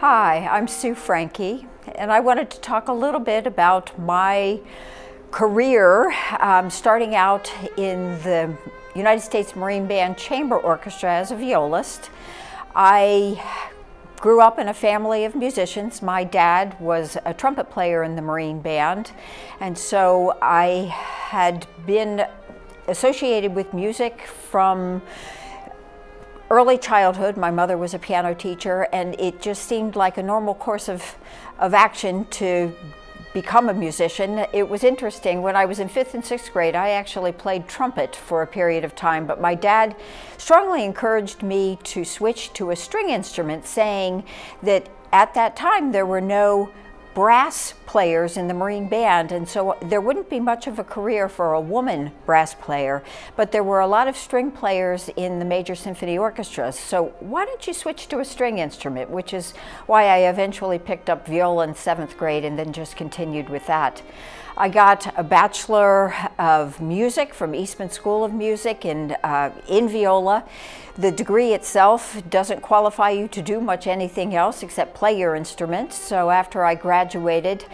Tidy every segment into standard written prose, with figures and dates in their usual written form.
Hi, I'm Sue Franke, and I wanted to talk a little bit about my career starting out in the United States Marine Band Chamber Orchestra as a violist. I grew up in a family of musicians. My dad was a trumpet player in the Marine Band, and so I had been associated with music from early childhood. My mother was a piano teacher, and it just seemed like a normal course of action to become a musician. It was interesting. When I was in 5th and 6th grade, I actually played trumpet for a period of time, but my dad strongly encouraged me to switch to a string instrument, saying that at that time there were no brass players in the Marine Band, and so there wouldn't be much of a career for a woman brass player, but there were a lot of string players in the major symphony orchestras. So why don't you switch to a string instrument, which is why I eventually picked up viola in 7th grade and then just continued with that. I got a Bachelor of Music from Eastman School of Music in viola. The degree itself doesn't qualify you to do much anything else except play your instrument. So after I graduated,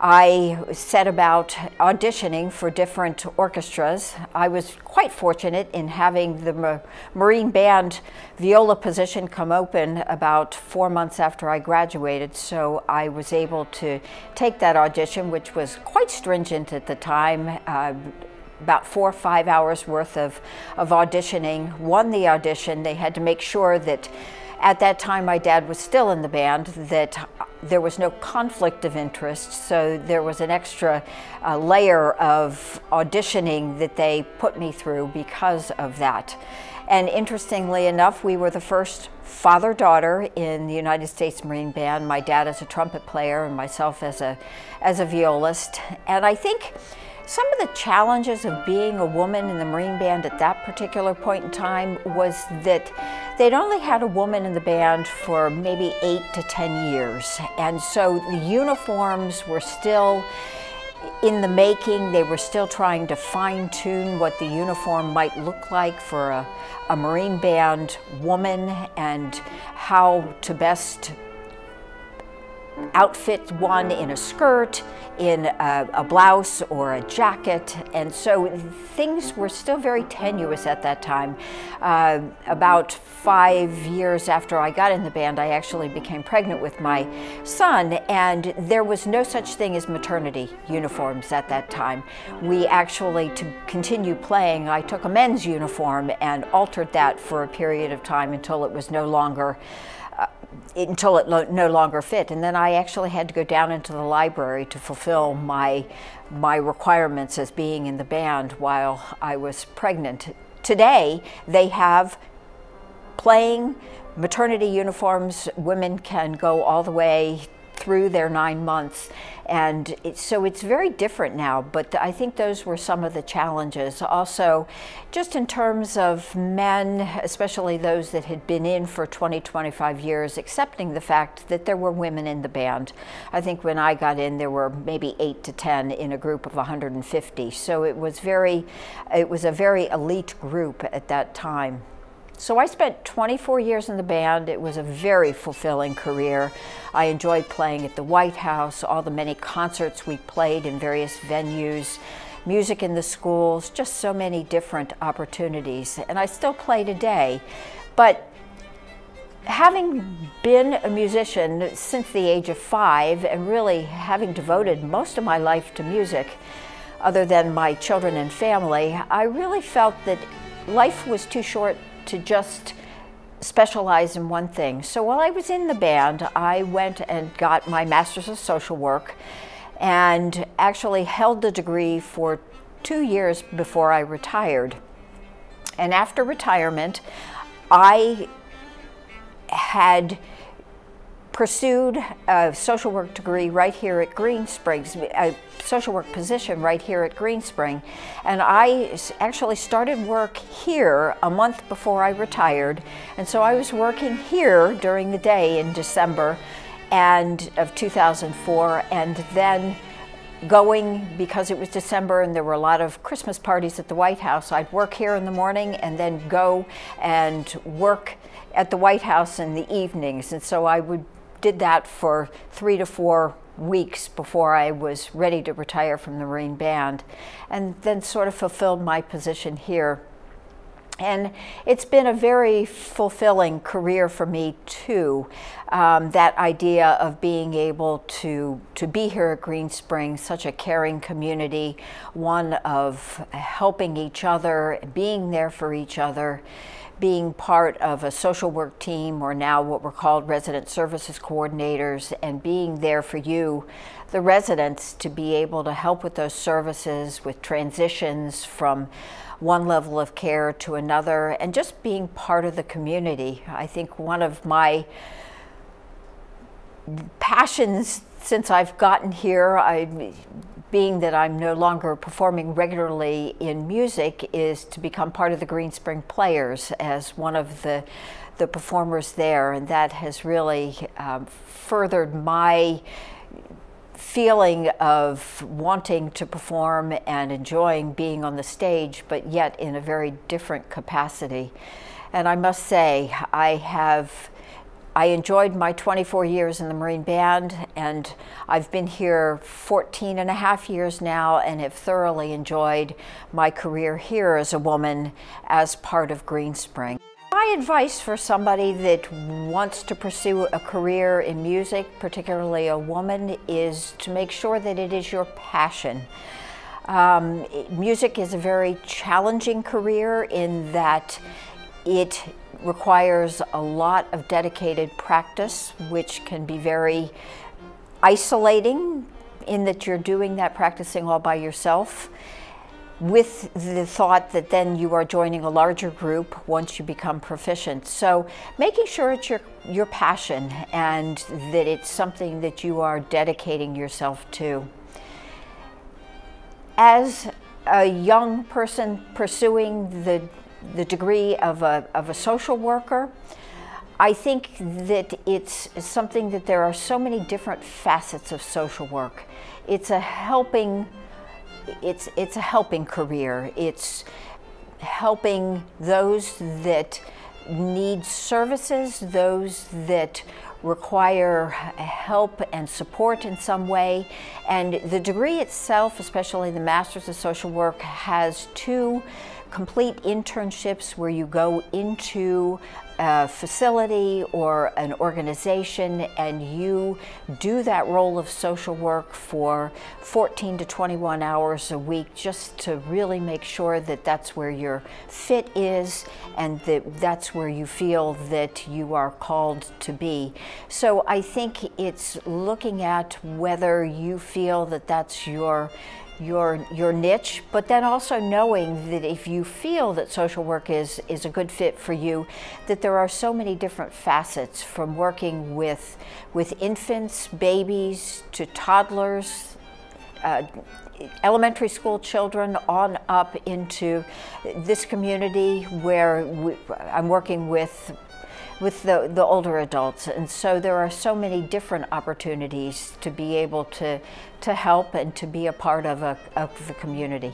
I set about auditioning for different orchestras. I was quite fortunate in having the Marine Band viola position come open about 4 months after I graduated, so I was able to take that audition, which was quite stringent at the time. About 4 or 5 hours worth of auditioning, won the audition. They had to make sure that at that time my dad was still in the band, that there was no conflict of interest, so there was an extra layer of auditioning that they put me through because of that. And interestingly enough, we were the first father-daughter in the United States Marine Band, my dad as a trumpet player and myself as a violist. And I think some of the challenges of being a woman in the Marine Band at that particular point in time was that they'd only had a woman in the band for maybe 8 to 10 years. And so the uniforms were still in the making. They were still trying to fine-tune what the uniform might look like for a Marine Band woman and how to best outfit one in a skirt, in a blouse or a jacket, and so things were still very tenuous at that time. About 5 years after I got in the band, I actually became pregnant with my son, and there was no such thing as maternity uniforms at that time. We actually, to continue playing, I took a men's uniform and altered that for a period of time until it was no longer fit, and then I actually had to go down into the library to fulfill my requirements as being in the band while I was pregnant. Today they have playing maternity uniforms. Women can go all the way through their 9 months, and so it's very different now, but I think those were some of the challenges. Also, just in terms of men, especially those that had been in for 20-25 years, accepting the fact that there were women in the band. I think when I got in, there were maybe 8 to 10 in a group of 150, so it was a very elite group at that time. So I spent 24 years in the band. It was a very fulfilling career. I enjoyed playing at the White House, all the many concerts we played in various venues, music in the schools, just so many different opportunities. And I still play today. But having been a musician since the age of 5 and really having devoted most of my life to music, other than my children and family, I really felt that life was too short to just specialize in one thing. So while I was in the band, I went and got my Master's of Social Work and actually held the degree for 2 years before I retired. And after retirement, I had pursued a social work degree right here at Green Springs, a social work position right here at Green Spring, and I actually started work here a month before I retired, and so I was working here during the day in December of 2004, and then going, because it was December and there were a lot of Christmas parties at the White House, I'd work here in the morning and then go and work at the White House in the evenings, and so I would did that for 3 to 4 weeks before I was ready to retire from the Marine Band, and then sort of fulfilled my position here. And it's been a very fulfilling career for me too. That idea of being able to be here at Green Springs, such a caring community, one of helping each other, being there for each other, being part of a social work team, or now what we're called resident services coordinators, and being there for you, the residents, to be able to help with those services, with transitions from one level of care to another, and just being part of the community. I think one of my passions since I've gotten here, being that I'm no longer performing regularly in music, is to become part of the Green Spring Players as one of the performers there, and that has really furthered my feeling of wanting to perform and enjoying being on the stage, but yet in a very different capacity. And I must say, I enjoyed my 24 years in the Marine Band, and I've been here 14 and a half years now, and have thoroughly enjoyed my career here as a woman as part of Green Spring. My advice for somebody that wants to pursue a career in music, particularly a woman, is to make sure that it is your passion. Music is a very challenging career in that it requires a lot of dedicated practice, which can be very isolating in that you're doing that practicing all by yourself, with the thought that then you are joining a larger group once you become proficient. So making sure it's your passion and that it's something that you are dedicating yourself to. As a young person pursuing the degree of a social worker, I think that it's something that there are so many different facets of social work. It's a helping career. It's helping those that need services, those that require help and support in some way. And the degree itself, especially the Master's of Social Work, has 2 complete internships where you go into a facility or an organization and you do that role of social work for 14 to 21 hours a week, just to really make sure that that's where your fit is and that that's where you feel that you are called to be. So I think it's looking at whether you feel that that's your niche, but then also knowing that if you feel that social work is a good fit for you, that there are so many different facets, from working with infants, babies, to toddlers, elementary school children, on up into this community where I'm working with the older adults. And so there are so many different opportunities to be able to help and to be a part of the community.